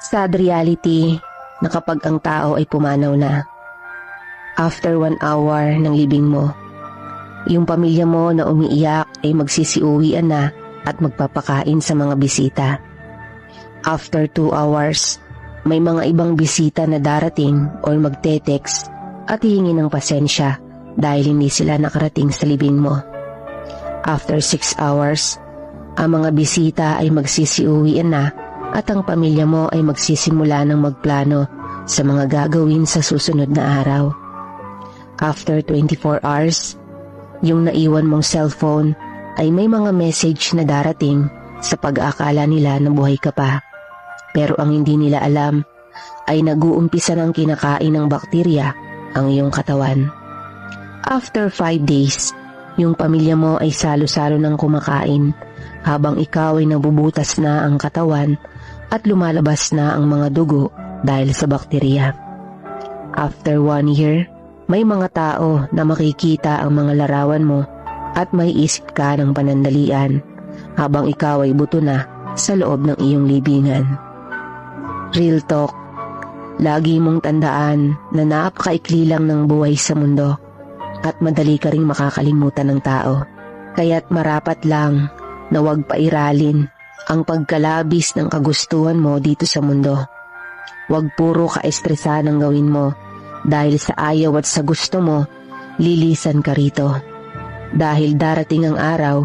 Sad reality na kapag ang tao ay pumanaw na, after 1 hour ng libing mo, yung pamilya mo na umiiyak ay magsisiuwian na at magpapakain sa mga bisita. After 2 hours, may mga ibang bisita na darating or magte-text at hihingi ng pasensya dahil hindi sila nakarating sa libing mo. After 6 hours, ang mga bisita ay magsisiuwian na at ang pamilya mo ay magsisimula ng magplano sa mga gagawin sa susunod na araw. After 24 hours, yung naiwan mong cellphone ay may mga message na darating sa pag-aakala nila na buhay ka pa. Pero ang hindi nila alam ay nag-uumpisa ng kinakain ng bakterya ang iyong katawan. After 5 days, yung pamilya mo ay salo-salo ng kumakain habang ikaw ay nabubutas na ang katawan at lumalabas na ang mga dugo dahil sa bakterya. After 1 year, may mga tao na makikita ang mga larawan mo at may isip ka ng panandalian habang ikaw ay buto na sa loob ng iyong libingan. Real talk, lagi mong tandaan na napakaikli lang ng buhay sa mundo at madali ka ring makakalimutan ng tao. Kaya't marapat lang na huwag pairalin ang pagkalabis ng kagustuhan mo dito sa mundo. Huwag puro ka-estresan ang gawin mo dahil sa ayaw at sa gusto mo, lilisan ka rito. Dahil darating ang araw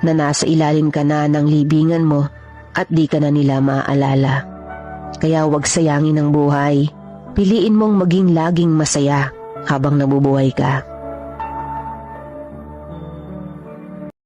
na nasa ilalim ka na ng libingan mo at di ka na nila maaalala. Kaya huwag sayangin ang buhay. Piliin mong maging laging masaya habang nabubuhay ka.